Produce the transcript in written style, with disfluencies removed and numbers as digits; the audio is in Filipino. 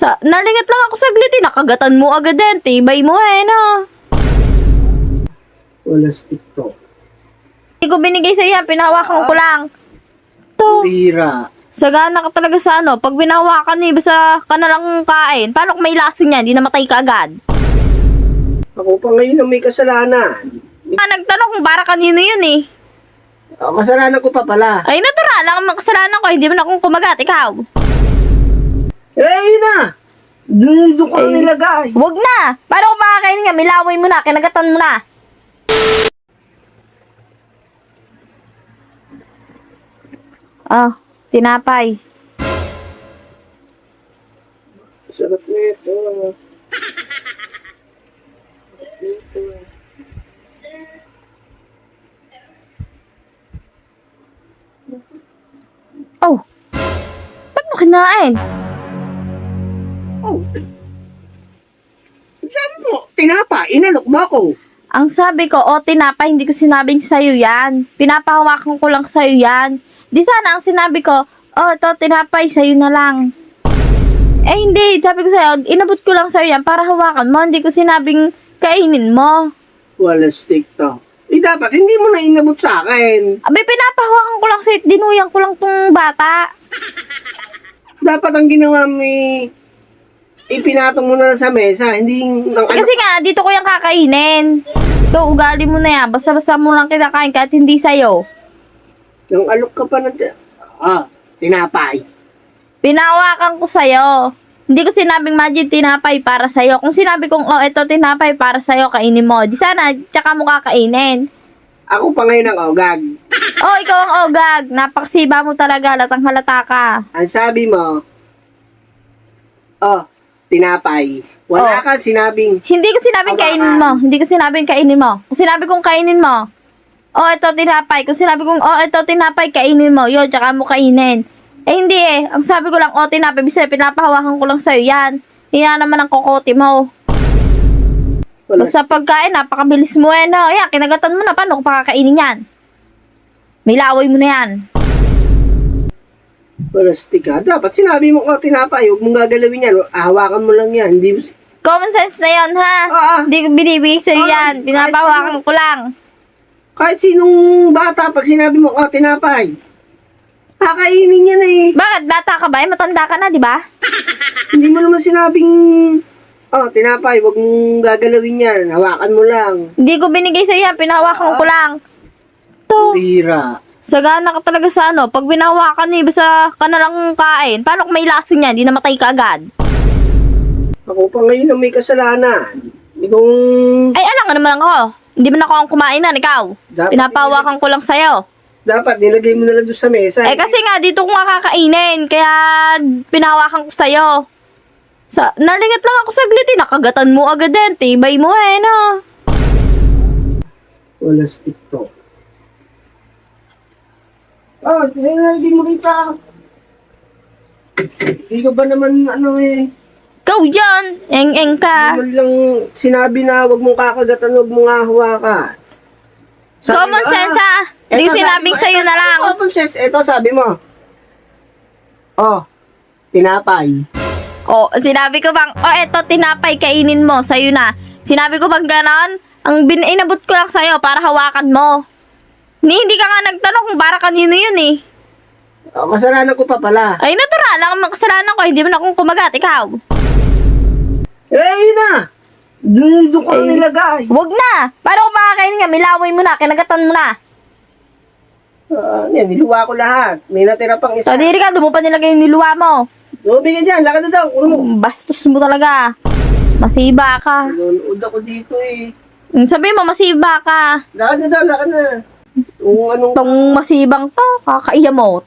Nalingat lang ako saglit eh. Nakagatan mo agad din. Tibay mo eh, no? Wala stick to. Hindi ko binigay sa'yo yan. Pinahawakan ko lang. To. Pira. Sagana ka talaga sa ano. Pag binahawakan eh, basta ka na lang kain. Paano kung may laso niyan? Di namatay ka agad. Ako pa ngayon ang may kasalanan. Nagtanong kung para kanino yun eh. Kasalanan ko pa pala. Ay, natural lang ang kasalanan ko. Hindi mo na akong kumagat. Ikaw. Yun na! Doon ko na nilagay. Huwag na. Paano kung makakainin nga? Milaway mo na. Kinagatan mo na. Oh, tinapay. Sarap nito. Oh. Ba't mo kinain? Oh. Sabi mo, tinapa, inalok mo ako. Ang sabi ko, tinapay, hindi ko sinabing sa'yo yan. Pinapahawakan ko lang sa'yo yan. Di sana ang sinabi ko, ito tinapay, sa'yo na lang. Eh hindi, sabi ko sa'yo, inabot ko lang sa'yo yan para hawakan mo. Hindi ko sinabing kainin mo. Wala stick to. Dapat hindi mo na inabot sa akin. Abay, pinapahawakan ko lang sa'yo, dinuyang ko lang tong bata. Dapat ang ginawa mo ipinatong mo na lang sa mesa, hindi nang Kasi nga, dito ko yung kakainin. So, ugali mo na yan. Basta-basta mo lang kinakain kahit hindi sa'yo. Nang alok ka pa na tinapay. Pinahawakan ko sa'yo. Hindi ko sinabing magic tinapay para sa'yo. Kung sinabi kong, ito tinapay para sa'yo, kainin mo. Di sana, tsaka mo kakainin. Ako pa ngayon ang ogag. Ikaw ang ogag. Napakasiba mo talaga. Latang halata ka. Ang sabi mo, tinapay. Wala ka sinabing, Hindi ko sinabing Hawakan. kainin mo. Hindi ko sinabing kainin mo. Kung sinabi kong kainin mo, ito tinapay. Kung sinabi kong, ito tinapay, kainin mo. Yun, tsaka mo kainin. Eh, hindi eh. Ang sabi ko lang, tinapay. Bisa, pinapahawakan ko lang sa'yo yan. Yan naman ang kokote mo. wala, Basta pagkain, napakabilis mo eh, no? Yan, kinagatan mo na. Paano kung pakakainin yan? May laway mo na yan. wala stick ka. Dapat sinabi mo, tinapay, huwag mong gagalawin yan. Hawakan mo lang yan. Hindi mo, Common sense na yun, ha? Hindi ko binibigay sa'yo yan. kahit Pinapahawakan ko lang. kahit sinong bata, pag sinabi mo, tinapay, kakainin yan eh. Bakit? Bata ka ba? Matanda ka na, di ba? Hindi mo naman sinabing, tinapay, huwag mong gagalawin yan. Hawakan mo lang. Hindi ko binigay sa'yo yan. Pinahawakan ko lang. To. Pira. Sagana ka talaga sa ano. Pag binahawakan eh, basta ka na lang kain. Paano kung may laso niyan? Di namatay ka agad. Ako pa ngayon ang may kasalanan. Itong, Ay, alam nga naman ako. Hindi mo na ako ang kumain na, ikaw. Dapat Pinapahawakan ko lang sa'yo. dapat nilagay mo na lang doon sa mesa. Eh kasi nga, dito ko nga kakainin. Kaya pinahawakan ko sa'yo. Nalingat lang ako saglit eh. Nakagatan mo agad din. Tibay mo eh, no? Wala stick to. Hindi mo kita. Hindi ka ba naman Ikaw yan. Eng-eng ka. Hindi mo lang sinabi na wag mong kakagatan, wag mong hahawakan. Common sense ha. Hindi ko sinabing sa'yo na lang. Common sense. Ito sabi mo. Tinapay. Sinabi ko bang, eto, tinapay, kainin mo, sa'yo na. Sinabi ko bang ganon? Inabot ko lang sa'yo para hawakan mo. Hindi ka nga nagtanong kung para kanino yun eh. Kasalanan ko pa pala. Ay, natural lang ang kasalanan ko. Hindi mo na akong kumagat, ikaw. Yun na! Doon ko na nilagay. Huwag na! Paano kung makakainin nga, milaway mo na, kinagatan mo na. Niluwa ko lahat. May natira pang isa. So, diri ka, doon mo pa nilagay yung niluwa mo. Bigyan dyan, lakad na daw. Bastos mo talaga. Masiba ka. Nanonood ako dito eh. Sabi mo, masiba ka. Lakad na daw, lakad na. Kung anong Tong masibang to, kakaiya mo.